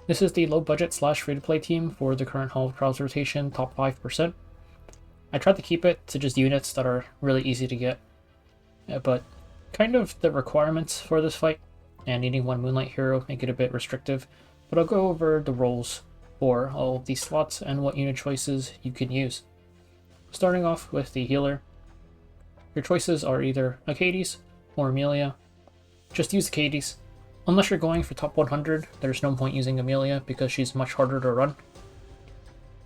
This is the low budget slash free to play team for the current Hall of Trials rotation top 5%. I tried to keep it to just units that are really easy to get, but kind of the requirements for this fight and needing one Moonlight hero make it a bit restrictive, but I'll go over the roles for all of these slots and what unit choices you can use. Starting off with the healer, your choices are either Achates or Amelia. Just use Achates. Unless you're going for top 100, there's no point using Amelia because she's much harder to run.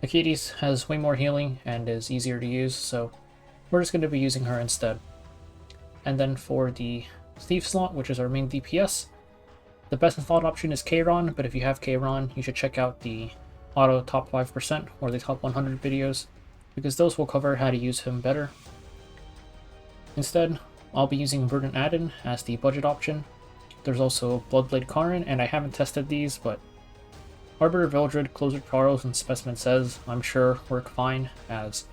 Achates has way more healing and is easier to use, so we're just going to be using her instead. And then for the Thief slot, which is our main DPS, the best slot option is Kayron, but if you have Kayron, you should check out the auto top 5% or the top 100 videos, because those will cover how to use him better. Instead, I'll be using Verdant Adin as the budget option. There's also Bloodblade Karin, and I haven't tested these, but Arbiter Vildred, Closer Charles, and Specimen Says I'm sure work fine as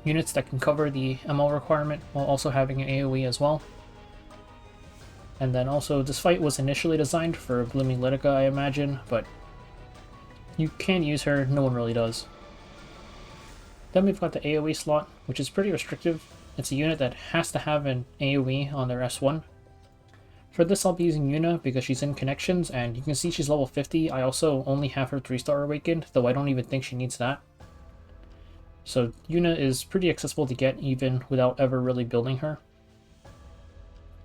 units that can cover the ML requirement while also having an AoE as well. And then also, this fight was initially designed for Blooming Litica, I imagine, but you can use her, no one really does. Then we've got the AoE slot, which is pretty restrictive. It's a unit that has to have an AoE on their S1. For this I'll be using Yuna because she's in connections, and you can see she's level 50. I also only have her 3-star awakened, though I don't even think she needs that. So Yuna is pretty accessible to get even without ever really building her.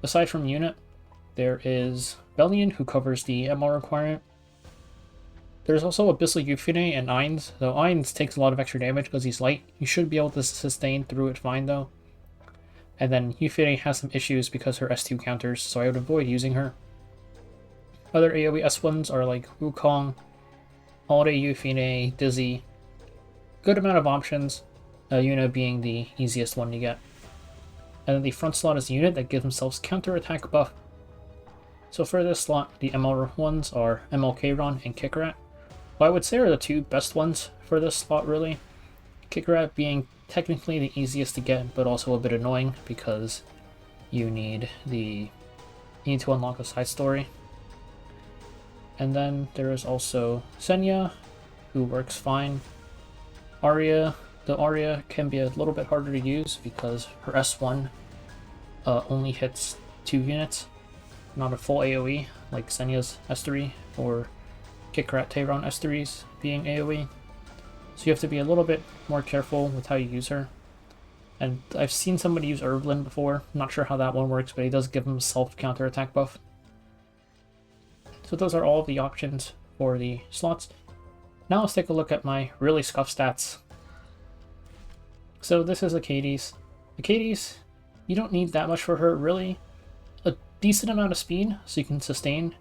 Aside from Yuna, there is Bellion, who covers the ML requirement. There's also Abyssal Euphine and Ainz, though Ainz takes a lot of extra damage because he's light. You should be able to sustain through it fine though. And then Euphine has some issues because her S2 counters, so I would avoid using her. Other AoE S1s are like Wukong, Holiday Euphine, Dizzy. Good amount of options, Yuna being the easiest one to get. And then the front slot is a unit that gives themselves counter-attack buff. So for this slot, the ML ones are ML Kayron and Kikirat. What I would say are the two best ones for this slot, really. Kikirat being technically the easiest to get, but also a bit annoying because you need to unlock a side story. And then there is also Senya, who works fine. The Arya can be a little bit harder to use because her S1 only hits 2 units, not a full AoE like Senya's S3 or Kikirat Tehran S3's being AoE. So you have to be a little bit more careful with how you use her. And I've seen somebody use Erblin before. Not sure how that one works, but he does give himself counter-attack buff. So those are all of the options for the slots. Now let's take a look at my really scuff stats. So this is Achates. Achates, you don't need that much for her, really. A decent amount of speed so you can sustain,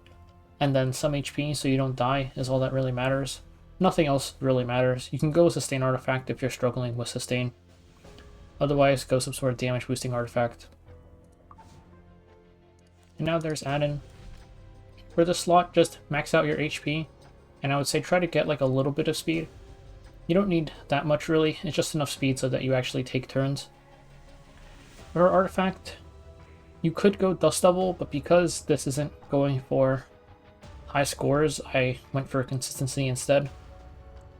and then some HP so you don't die is all that really matters. Nothing else really matters. You can go with Sustain Artifact if you're struggling with Sustain. Otherwise, go some sort of damage boosting artifact. And now there's Adin. For this slot, just max out your HP, and I would say try to get like a little bit of speed. You don't need that much really, it's just enough speed so that you actually take turns. For artifact, you could go Dust Devil, but because this isn't going for high scores, I went for consistency instead.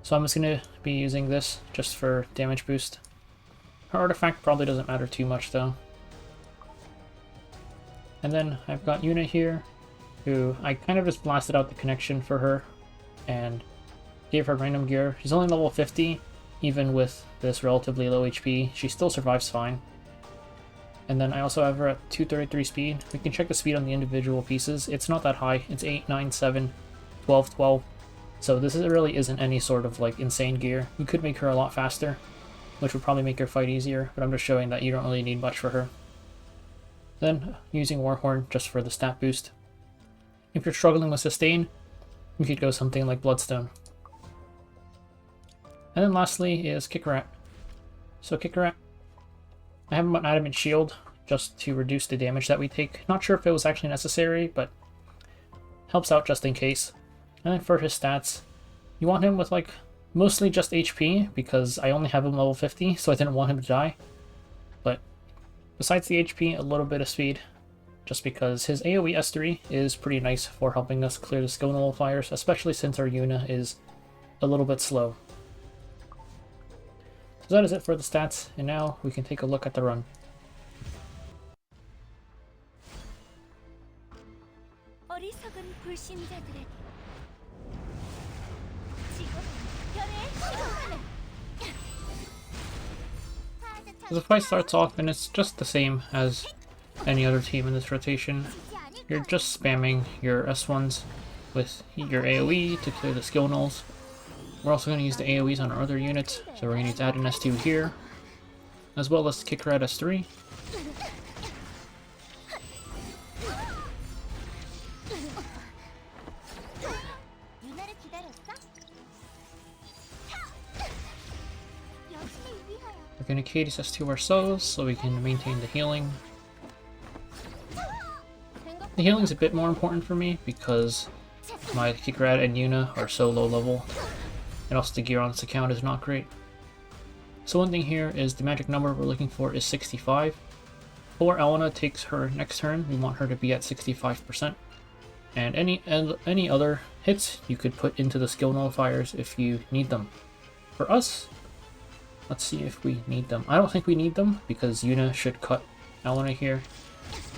So I'm just going to be using this just for damage boost. Her artifact probably doesn't matter too much though. And then I've got Yuna here, who I kind of just blasted out the connection for her and gave her random gear. She's only level 50, even with this relatively low HP. She still survives fine. And then I also have her at 233 speed. We can check the speed on the individual pieces. It's not that high. It's 8, 9, 7, 12, 12. So this really isn't any sort of like insane gear. You could make her a lot faster, which would probably make her fight easier, but I'm just showing that you don't really need much for her. Then using Warhorn just for the stat boost. If you're struggling with sustain, you could go something like Bloodstone. And then lastly is Kikirat. So Kikirat, I have him on Adamant Shield just to reduce the damage that we take. Not sure if it was actually necessary, but helps out just in case. And then for his stats, you want him with like mostly just HP because I only have him level 50, so I didn't want him to die. But besides the HP, a little bit of speed. just because his AoE S3 is pretty nice for helping us clear the skill nullifiers, especially since our Yuna is a little bit slow. So that is it for the stats, and now we can take a look at the run. So the fight starts off and it's just the same as any other team in this rotation. You're just spamming your S1s with your AoE to clear the skill nulls. We're also going to use the AoEs on our other units, so we're going to use Adin S2 here, as well as Kikirat S3. We're going to Achates S2 ourselves so we can maintain the healing. The healing is a bit more important for me because my Kikirat and Yuna are so low level, and also the gear on this account is not great. So one thing here is the magic number we're looking for is 65. Before Alena takes her next turn, we want her to be at 65%. And any other hits you could put into the skill nullifiers if you need them. For us, let's see if we need them. I don't think we need them because Yuna should cut Alena here.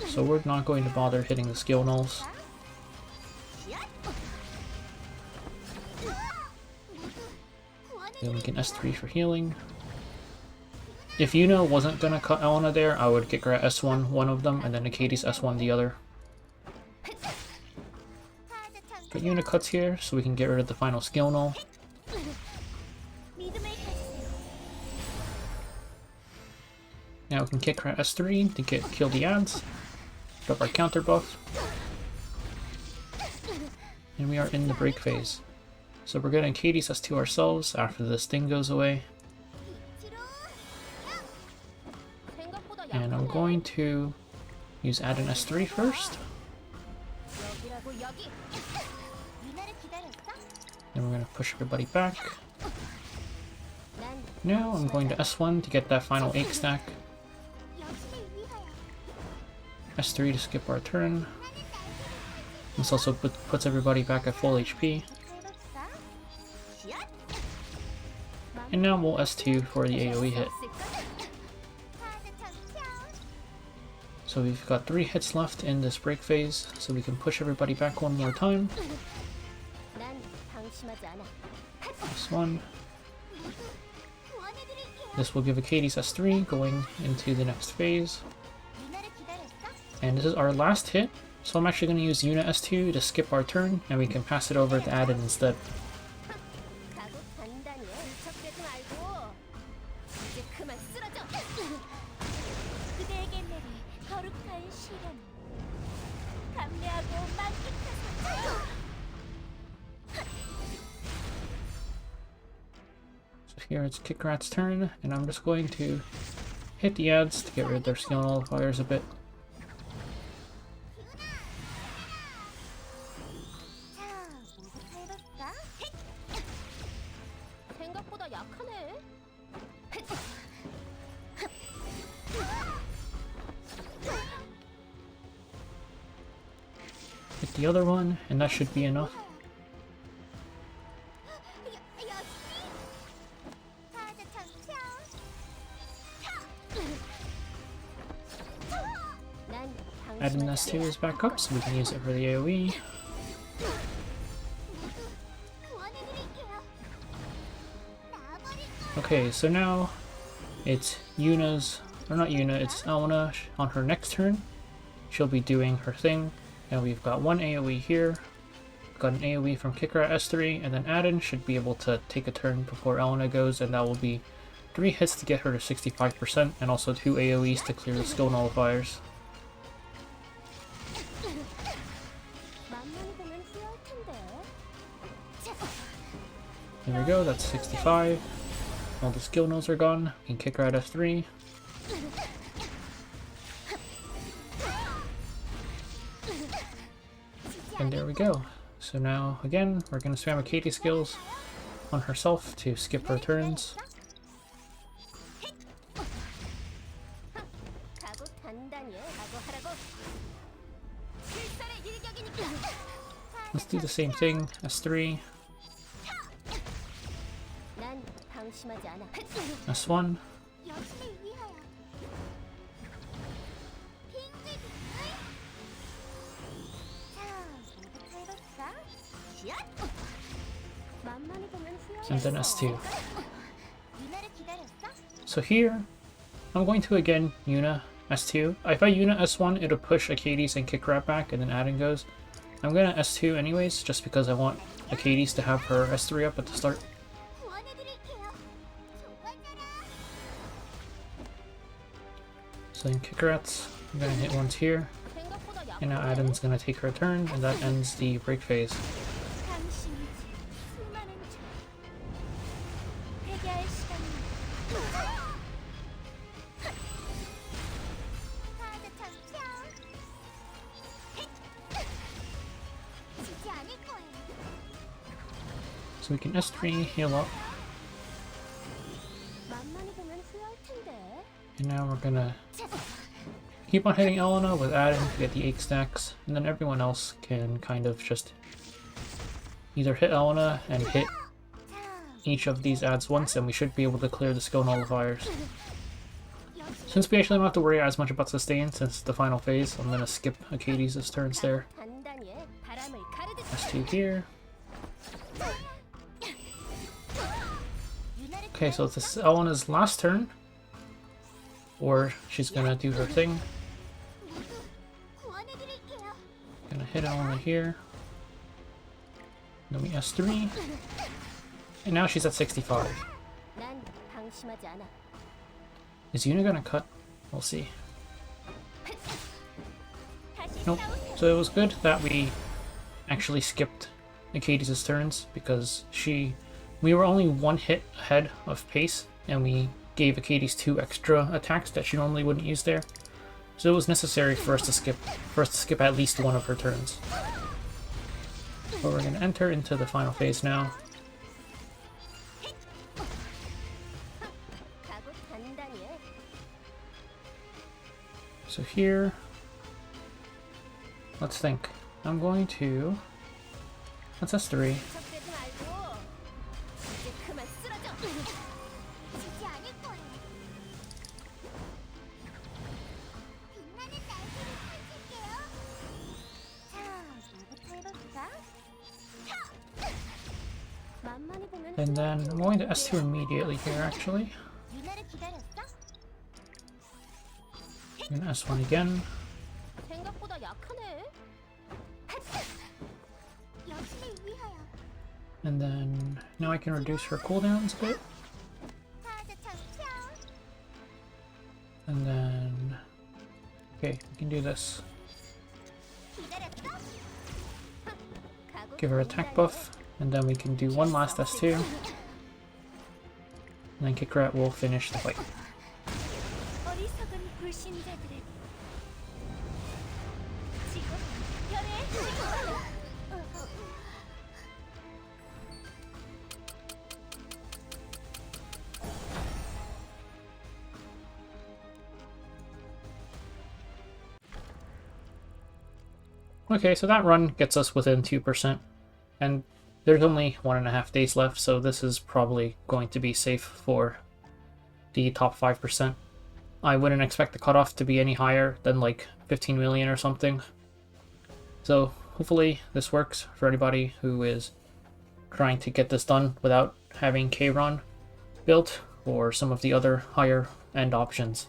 So we're not going to bother hitting the skill nulls. Then we can S3 for healing. If Yuna wasn't going to cut Alena there, I would Kikirat S1 one of them and then Achates S1 the other. But Yuna cuts here so we can get rid of the final skill null. Now we can Kikirat S3 to kill the ads, drop our counter buff, and we are in the break phase. So we're going to Achates S2 ourselves after this thing goes away. And I'm going to use Adin S3 first. Then we're going to push everybody back. Now I'm going to S1 to get that final 8 stack. S3 to skip our turn. This also puts everybody back at full HP. And now we'll S2 for the AoE hit. So we've got 3 hits left in this break phase, so we can push everybody back one more time. This one. This will give Achates S3 going into the next phase. And this is our last hit, so I'm actually going to use Yuna S2 to skip our turn, and we can pass it over to Adin instead. So here it's Kikirat's turn, and I'm just going to hit the ads to get rid of their skill nullifiers a bit. Hit the other one, and that should be enough. Adin S2 is back up, so we can use it for the AoE. Okay, so now it's Yuna's, or not Yuna, it's Alena on her next turn. She'll be doing her thing, and we've got one AoE here. We've got an AoE from Kikirat S3, and then Adin should be able to take a turn before Alena goes, and that will be 3 hits to get her to 65%, and also 2 AoEs to clear the skill nullifiers. There we go, that's 65. All the skill nulls are gone. We can Kikirat F3. And there we go. So now, again, we're going to spam Achates skills on herself to skip her turns. do the same thing. S3. S1. And then S2. So here, I'm going to again Yuna S2. If I Yuna S1, it'll push Achates and Kikirat back, and then Adin goes. I'm gonna S2 anyways, just because I want Achates to have her S3 up at the start. So in Kikirat's, I'm gonna hit once here, and now Adin's gonna take her turn, and that ends the break phase. So we can S3, heal up. And now we're gonna keep on hitting Alena with Adin to get the 8 stacks, and then everyone else can kind of just either hit Alena and hit each of these adds once, and we should be able to clear the skill nullifiers. Since we actually don't have to worry as much about sustain since the final phase, I'm gonna skip Achates' turns there. S2 here. Okay, so this is Elena's last turn, or she's gonna do her thing. Gonna hit Alena here. Then we S3. And now she's at 65. Is Yuna gonna cut? We'll see. Nope. So it was good that we actually skipped Achates' turns, because we were only 1 hit ahead of pace, and we gave Achates 2 extra attacks that she normally wouldn't use there. So it was necessary for us to skip at least 1 of her turns. But we're gonna enter into the final phase now. So here, let's think. Let's S3. And then I'm going to S2 immediately here, actually. And S1 again. And then now I can reduce her cooldowns a bit. And then, okay, we can do this. Give her attack buff, and then we can do one last S2. And then Kikirat will finish the fight. Okay, so that run gets us within 2%, and there's only 1.5 days left, so this is probably going to be safe for the top 5%. I wouldn't expect the cutoff to be any higher than like 15 million or something. So hopefully this works for anybody who is trying to get this done without having K-Ron built or some of the other higher end options.